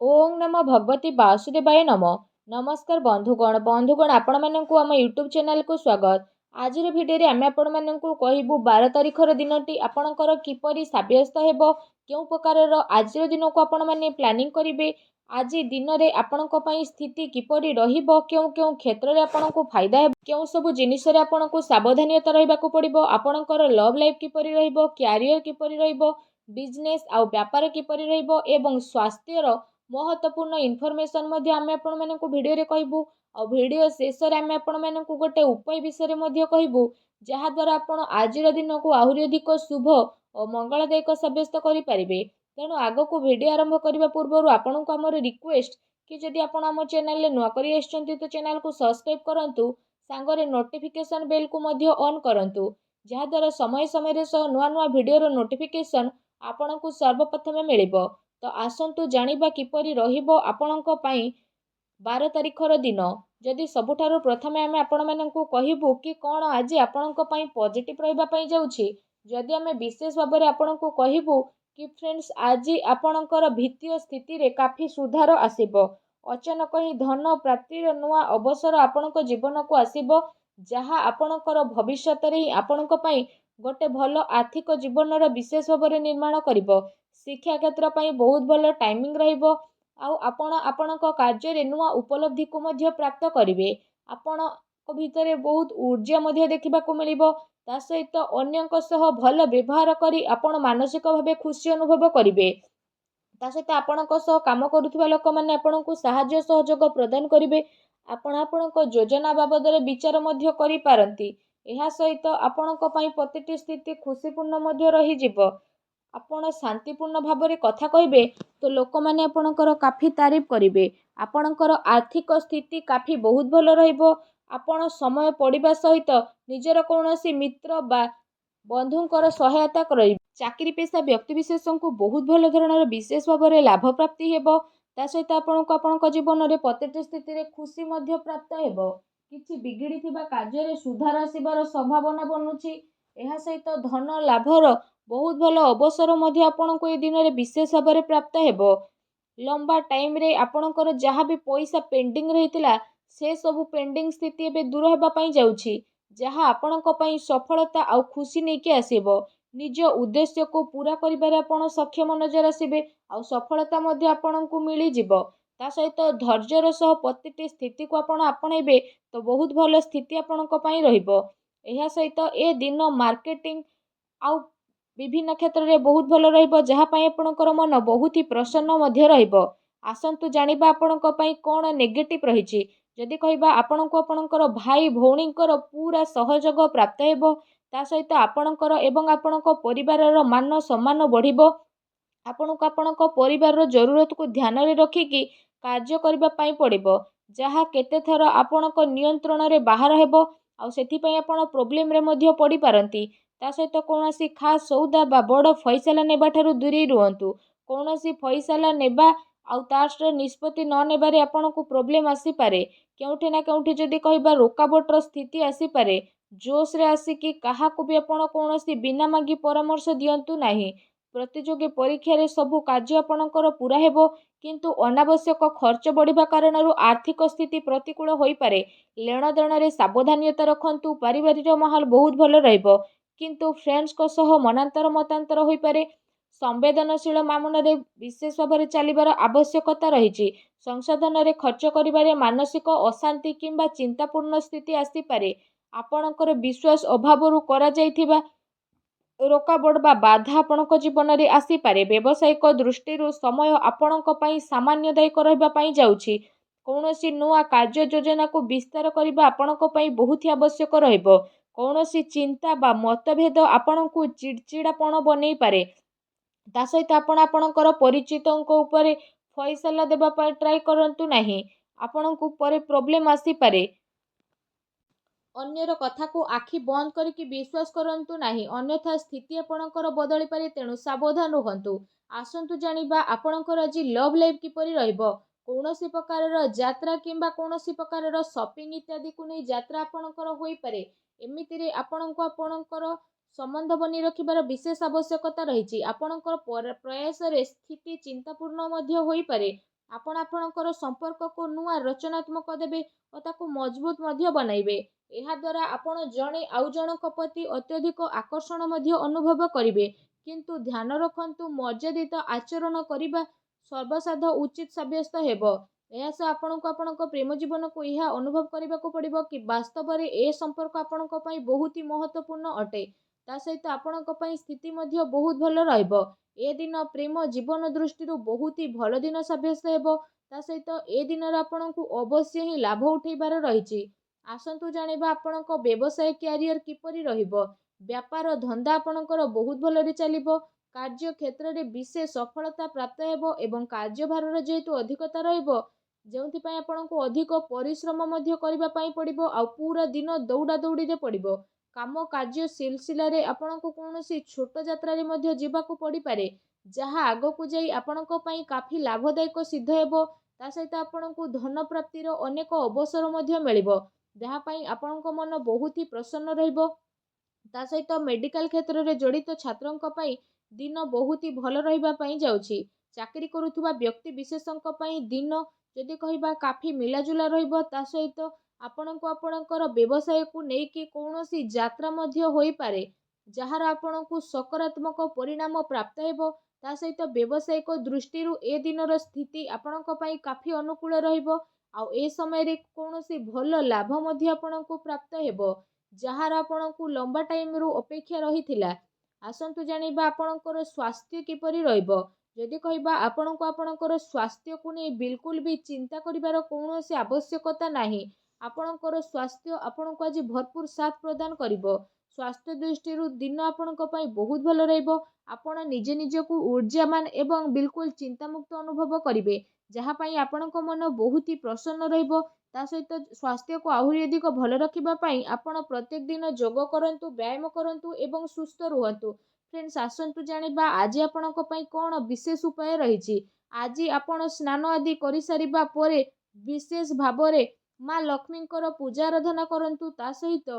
ओं नमो भगवती वासुदेवाय नम। नमस्कार बंधुगण आपण मानक आम यूट्यूब चैनल को स्वागत। आज भिडियो आम आपण मानक कहबू 12 तारिखर दिनटी आपणकर किपरि साब्यस्त हेबो, केउ प्रकार आज दिन को आपण माने प्लानिंग करिवे, आज दिन रे आपणक पई स्थिति किपरि रहिबो, केउ केउ क्षेत्र रे आपणक फायदा हेबो, केउ सब जिनिस रे आपणक सावधानता रहिबाकू पड़िबो, आपणकर लव लाइफ किपरि रहिबो, कैरियर किपरि रहिबो, बिजनेस आउ व्यापार किपरि रहिबो एवं स्वास्थ्यर महत्वपूर्ण इनफॉरमेशन मध्ये आमे आपण मानकु वीडियो रे कहबू। और वीडियो शेष रे आमे आपण मानकु गोटे उपाय विषय मध्ये कहबू, जहा द्वारा आपण आजिर दिन को आहुरी अधिक शुभ और मंगलदायक साब्यस्त करि परिबे। तेणु आगो को वीडियो आरंभ करबा पूर्व आपण को हमर रिक्वेस्ट कि जदि आपण हम चैनल रे नुआ करी आछंती तो चैनल को सब्सक्राइब करंतु, सांगरे नोटिफिकेशन बेल को मध्ये ऑन करंतु, जहा द्वारा समय समय रे नुआ नुआ वीडियो रो नोटिफिकेशन आपण को सर्वप्रथम मिलिबो। तो आसंतु जानिबा किपरि रहिबो आपणक पई 12 तारिखर दिन। जदि सबुठारु प्रथमे आमे आपण मानकु कहिबु कि कोन आज आपणक पई पॉजिटिव रहिबा पई जाउछि। जदि आमे विशेष भाबरे आपणकु कहिबु कि फ्रेंड्स आज आपणकर भित्तीय स्थिति रे काफी सुधार आसीबो। अचानक ही धन प्राप्तिर नुआ अवसर आपणक जीवन को आसीबो, जहा आपणकर भविष्यत रे आपणक पई गोटे भलो आर्थिक जीवनर विशेष भाबरे निर्माण करिबो। शिक्षा क्षेत्र पई बहुत भलो टाइमिंग रहिबो, आउ आपण आपणक कार्य रे नुआ उपलब्धि को मध्ये प्राप्त करिवे। आपणक भितरे बहुत ऊर्जा मध्ये देखिबा को मिलिबो। ता सहित अन्यक सह भलो व्यवहार करी आपण मानसिक भाबे खुशी अनुभव करिवे। ता सहित आपणक सह काम करूथिबा लोक माने आपणकु सहाय्य सहयोग प्रदान करिवे। आपण आपणक योजना बाबदरे विचार मध्ये करि पारंती। एहा सहित आपणक पई प्रतिटी स्थिति खुशीपूर्ण मध्ये रही जिवो। आपण शांतिपूर्ण भाबरे कथा कहिबे तो लोक माने आपणकर काफी तारीफ करिवे। आपणकर आर्थिक स्थिति काफी बहुत भलो रहिबो। आपण समय पड़िबा सहित निजर कोनोसी मित्र बा बंधुंकर सहायता करिवे। चाकरी पेशा व्यक्ति विशेषण को बहुत भलो धरणर विशेष भाबरे लाभ प्राप्ति हेबो। ता सहित आपणक आपणक जीवन रे प्रतिटी स्थिति रे खुशी मध्ये प्राप्त हेबो। किछि बिगिड़ी थिबा कार्य रे सुधार आसीबार संभावना बनुछि। एहा सहित धन लाभर बहुत भलो अवसर मध्ये आपणको ए दिन रे विशेष भाबरे प्राप्त हेबो। लंबा टाइम रे आपणकर जहा भी पैसा पेंडिंग रहितिला से सब पेंडिंग स्थिति एबे दूर हेबा पई जाउछि, जहा आपणक पई सफलता आउ खुशी नै के आसीबो। निज उद्देश्य को पूरा करिबारे आपण सक्षम नजर आसीबे, आउ सफलता मध्ये आपणको मिली जिवो। ता सहित धैर्यर सह प्रतिटी स्थिति को आपण आपणैबे तो बहुत भलो स्थिति आपणक पई रहिबो। एहा सहित ए दिन मार्केटिंग आउ विभिन्न क्षेत्र रे बहुत भलो रहिबो, जहा पई आपणकर मन बहुत ही प्रसन्न मध्ये रहिबो। आसंतु जानिबा आपणक पई कोन नेगेटिव रहिछि। जदि कहिबा आपणको आपणकर भाई भौणीकर पूरा सहयोग प्राप्त हेबो। ता सहित आपणकर एवं आपणक परिवारर मान सम्मान बढ़िबो। आपणको आपणक परिवारर जरूरत को ध्यान रे रखिकी कार्य करिबा पई पड़िबो, जहा केते थर आपणक नियंत्रण रे बाहर हेबो। आउ सेथि पई आपण प्रॉब्लम रे मध्ये पड़ी पारंती। ता सहित कौनसी खास सौदा बा बड़ फैसला नेबा ठारू दूरी रुहंतु। कौनसी फैसला नेबा आउ तार निष्पत्ति न नेबारे आपणकु प्रॉब्लम आसी पारे। केउठी ना केउठी जदि कहिबा रोकावटर स्थिति आसी पारे। जोश रे आसिकी काहाकु भी आपण कौनसी बिना मागी परामर्श दियंतु नाही। प्रतियोगी परीक्षा रे सबु कार्य आपणकर पूरा हेबो, किंतु अनावश्यक खर्च बढ़िबा कारणरू आर्थिक स्थिति प्रतिकूल होई पारे। लेण देण रे सावधानता रखंतु। पारिवारिक माहौल बहुत भलो रहइबो, किंतु फ्रेंड्स को सह मनांतर मतांतर होई पारे। संवेदनशील मामले रे विशेष भाबरे चलिबार आवश्यकता रहिछि। संसाधन रे खर्च करिबारे मानसिक अशांति किंबा चिंतापूर्ण स्थिति आसी पारे। आपणकर विश्वास अभावरू करा जाइथिबा रोकावट बा बाधा आपणक जीवन रे आसी पारे। व्यवसायिक दृष्टिरू समय आपणक पई सामान्यदायक रहिबा पई जाउछि। कौनसी नुआ कार्य योजना को विस्तार करिबा आपणक पई बहुत ही आवश्यक रहिबो। कौनसी चिंता बा मतभेद आपणकु चिड़चिड़ापण बनै पारे। ता सहित आपण आपणकर परिचितଙ୍କ उपरे फैसला देबा पई ट्राई करंतु नाही। आपणकु परे प्रॉब्लम आसी पारे। अन्यर कथा को आखि बंद करिकी विश्वास करंतु नाही, अन्यथा स्थिति आपणकर बदली पारे। तेणु सावधान रुहंतु। आसंतु जानिबा आपणकर आज लव लाइफ किपरि रहिबो। कौनसी प्रकारर यात्रा किंबा कौनसी प्रकारर शॉपिंग इत्यादि को नै यात्रा आपणकर होई पारे। एमिति रे आपणको आपणकर संबंध बनी रखिबार विशेष आवश्यकता रहिछि। आपणकर प्रयास रे स्थिति चिंतापूर्ण मध्ये होई पारे। ଆପଣ ଆପଣଙ୍କର ସମ୍ପର୍କକୁ ନୂଆ ରଚନାତ୍ମକ ଦେବେ ଓ ତାକୁ ମଜବୁତ ମଧ୍ୟ ବନାଇବେ। ଏହାଦ୍ୱାରା ଆପଣ ଜଣେ ଆଉ ଜଣଙ୍କ ପ୍ରତି ଅତ୍ୟଧିକ ଆକର୍ଷଣ ମଧ୍ୟ ଅନୁଭବ କରିବେ। କିନ୍ତୁ ଧ୍ୟାନ ରଖନ୍ତୁ, ମର୍ଯ୍ୟାଦିତ ଆଚରଣ କରିବା ସର୍ବସାଧ ଉଚିତ ସାବ୍ୟସ୍ତ ହେବ। ଏହା ସହ ଆପଣଙ୍କୁ ଆପଣଙ୍କ ପ୍ରେମ ଜୀବନକୁ ଏହା ଅନୁଭବ କରିବାକୁ ପଡ଼ିବ କି ବାସ୍ତବରେ ଏ ସମ୍ପର୍କ ଆପଣଙ୍କ ପାଇଁ ବହୁତ ହି ମହତ୍ତ୍ୱପୂର୍ଣ୍ଣ ଅଟେ। ତା ସହିତ ଆପଣଙ୍କ ପାଇଁ ସ୍ଥିତି ମଧ୍ୟ ବହୁତ ଭଲ ରହିବ। ଏ ଦିନ ପ୍ରେମ ଜୀବନ ଦୃଷ୍ଟିରୁ ବହୁତ ହି ଭଲ ଦିନ ସାବ୍ୟସ୍ତ ହେବ। ତା ସହିତ ଏ ଦିନରେ ଆପଣଙ୍କୁ ଅବଶ୍ୟ ହିଁ ଲାଭ ଉଠାଇବାର ରହିଛି। ଆସନ୍ତୁ ଜାଣିବା ଆପଣଙ୍କ ବ୍ୟବସାୟ କ୍ୟାରିୟର କିପରି ରହିବ। ବ୍ୟାପାର ଧନ୍ଦା ଆପଣଙ୍କର ବହୁତ ଭଲରେ ଚାଲିବ। କାର୍ଯ୍ୟ କ୍ଷେତ୍ରରେ ବିଶେଷ ସଫଳତା ପ୍ରାପ୍ତ ହେବ ଏବଂ କାର୍ଯ୍ୟଭାରର ଯେହେତୁ ଅଧିକତା ରହିବ, ଯେଉଁଥିପାଇଁ ଆପଣଙ୍କୁ ଅଧିକ ପରିଶ୍ରମ ମଧ୍ୟ କରିବା ପାଇଁ ପଡ଼ିବ ଆଉ ପୁରା ଦିନ ଦୌଡ଼ା ଦୌଡ଼ିରେ ପଡ଼ିବ। କାମ କାର୍ଯ୍ୟ ସିଲସିଲାରେ ଆପଣଙ୍କୁ କୌଣସି ଛୋଟ ଯାତ୍ରାରେ ମଧ୍ୟ ଯିବାକୁ ପଡ଼ିପାରେ, ଯାହା ଆଗକୁ ଯାଇ ଆପଣଙ୍କ ପାଇଁ କାଫି ଲାଭଦାୟକ ସିଦ୍ଧ ହେବ। ତା ସହିତ ଆପଣଙ୍କୁ ଧନ ପ୍ରାପ୍ତିର ଅନେକ ଅବସର ମଧ୍ୟ ମିଳିବ, ଯାହା ପାଇଁ ଆପଣଙ୍କ ମନ ବହୁତ ହି ପ୍ରସନ୍ନ ରହିବ। ତା ସହିତ ମେଡିକାଲ କ୍ଷେତ୍ରରେ ଜଡ଼ିତ ଛାତ୍ରଙ୍କ ପାଇଁ ଦିନ ବହୁତ ହି ଭଲ ରହିବା ପାଇଁ ଯାଉଛି। ଚାକିରି କରୁଥିବା ବ୍ୟକ୍ତି ବିଶେଷଙ୍କ ପାଇଁ ଦିନ ଯଦି କହିବା କାଫି ମିଳାଜୁଲା ରହିବ। ତା ସହିତ ଆପଣଙ୍କୁ ଆପଣଙ୍କର ବ୍ୟବସାୟକୁ ନେଇକି କୌଣସି ଯାତ୍ରା ମଧ୍ୟ ହୋଇପାରେ, ଯାହାର ଆପଣଙ୍କୁ ସକାରାତ୍ମକ ପରିଣାମ ପ୍ରାପ୍ତ ହେବ। ତା ସହିତ ବ୍ୟବସାୟିକ ଦୃଷ୍ଟିରୁ ଏ ଦିନର ସ୍ଥିତି ଆପଣଙ୍କ ପାଇଁ କାଫି ଅନୁକୂଳ ରହିବ ଆଉ ଏ ସମୟରେ କୌଣସି ଭଲ ଲାଭ ମଧ୍ୟ ଆପଣଙ୍କୁ ପ୍ରାପ୍ତ ହେବ, ଯାହାର ଆପଣଙ୍କୁ ଲମ୍ବା ଟାଇମରୁ ଅପେକ୍ଷା ରହିଥିଲା। ଆସନ୍ତୁ ଜାଣିବା ଆପଣଙ୍କର ସ୍ୱାସ୍ଥ୍ୟ କିପରି ରହିବ। ଯଦି କହିବା ଆପଣଙ୍କୁ ଆପଣଙ୍କର ସ୍ୱାସ୍ଥ୍ୟକୁ ନେଇ ବିଲକୁଲ ବି ଚିନ୍ତା କରିବାର କୌଣସି ଆବଶ୍ୟକତା ନାହିଁ। ଆପଣଙ୍କର ସ୍ୱାସ୍ଥ୍ୟ ଆପଣଙ୍କୁ ଆଜି ଭରପୁର ସାଥ ପ୍ରଦାନ କରିବ। ସ୍ୱାସ୍ଥ୍ୟ ଦୃଷ୍ଟିରୁ ଦିନ ଆପଣଙ୍କ ପାଇଁ ବହୁତ ଭଲ ରହିବ। ଆପଣ ନିଜେ ନିଜକୁ ଊର୍ଜାମାନ ଏବଂ ବିଲକୁଲ ଚିନ୍ତାମୁକ୍ତ ଅନୁଭବ କରିବେ, ଯାହା ପାଇଁ ଆପଣଙ୍କ ମନ ବହୁତ ହି ପ୍ରସନ୍ନ ରହିବ। ତା ସହିତ ସ୍ୱାସ୍ଥ୍ୟକୁ ଆହୁରି ଅଧିକ ଭଲ ରଖିବା ପାଇଁ ଆପଣ ପ୍ରତ୍ୟେକ ଦିନ ଯୋଗ କରନ୍ତୁ, ବ୍ୟାୟାମ କରନ୍ତୁ ଏବଂ ସୁସ୍ଥ ରୁହନ୍ତୁ। ଫ୍ରେଣ୍ଡସ୍, ଆସନ୍ତୁ ଜାଣିବା ଆଜି ଆପଣଙ୍କ ପାଇଁ କ'ଣ ବିଶେଷ ଉପାୟ ରହିଛି। ଆଜି ଆପଣ ସ୍ନାନ ଆଦି କରିସାରିବା ପରେ ବିଶେଷ ଭାବରେ ମା ଲକ୍ଷ୍ମୀଙ୍କର ପୂଜା ଆରାଧନା କରନ୍ତୁ। ତା ସହିତ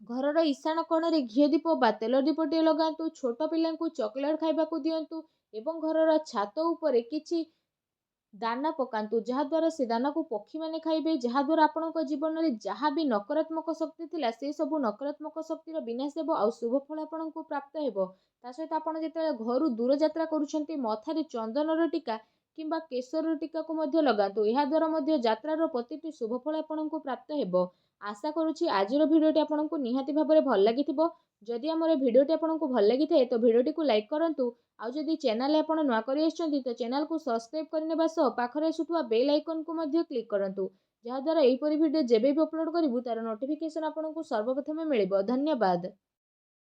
ଘରର ଈଶାନ କୋଣରେ ଘିଅ ଦୀପ ବା ତେଲ ଦୀପଟିଏ ଲଗାନ୍ତୁ। ଛୋଟ ପିଲାଙ୍କୁ ଚକୋଲେଟ୍ ଖାଇବାକୁ ଦିଅନ୍ତୁ ଏବଂ ଘରର ଛାତ ଉପରେ କିଛି ଦାନା ପକାନ୍ତୁ, ଯାହାଦ୍ୱାରା ସେ ଦାନାକୁ ପକ୍ଷୀମାନେ ଖାଇବେ, ଯାହାଦ୍ୱାରା ଆପଣଙ୍କ ଜୀବନରେ ଯାହା ବି ନକାରାତ୍ମକ ଶକ୍ତି ଥିଲା ସେ ସବୁ ନକାରାତ୍ମକ ଶକ୍ତିର ବିନାଶ ହେବ ଆଉ ଶୁଭ ଫଳ ଆପଣଙ୍କୁ ପ୍ରାପ୍ତ ହେବ। ତା ସହିତ ଆପଣ ଯେତେବେଳେ ଘରୁ ଦୂରଯାତ୍ରା କରୁଛନ୍ତି, ମଥାରେ ଚନ୍ଦନର ଟୀକା କିମ୍ବା କେଶରର ଟୀକାକୁ ମଧ୍ୟ ଲଗାନ୍ତୁ। ଏହାଦ୍ୱାରା ମଧ୍ୟ ଯାତ୍ରାର ପ୍ରତିଟି ଶୁଭ ଫଳ ଆପଣଙ୍କୁ ପ୍ରାପ୍ତ ହେବ। ଆଶା କରୁଛି ଆଜିର ଭିଡ଼ିଓଟି ଆପଣଙ୍କୁ ନିହାତି ଭାବରେ ଭଲ ଲାଗିଥିବ। ଯଦି ଆମର ଭିଡ଼ିଓଟି ଆପଣଙ୍କୁ ଭଲ ଲାଗିଥାଏ ତ ଭିଡ଼ିଓଟିକୁ ଲାଇକ୍ କରନ୍ତୁ। ଆଉ ଯଦି ଚ୍ୟାନେଲରେ ଆପଣ ନୂଆ କରି ଆସିଛନ୍ତି ତ ଚ୍ୟାନେଲକୁ ସବସ୍କ୍ରାଇବ୍ କରିନେବା ସହ ପାଖରେ ଆସୁଥିବା ବେଲ୍ ଆଇକନକୁ ମଧ୍ୟ କ୍ଲିକ୍ କରନ୍ତୁ, ଯାହାଦ୍ୱାରା ଏହିପରି ଭିଡ଼ିଓ ଯେବେ ବି ଅପଲୋଡ଼ କରିବୁ ତାର ନୋଟିଫିକେସନ୍ ଆପଣଙ୍କୁ ସର୍ବପ୍ରଥମେ ମିଳିବ। ଧନ୍ୟବାଦ।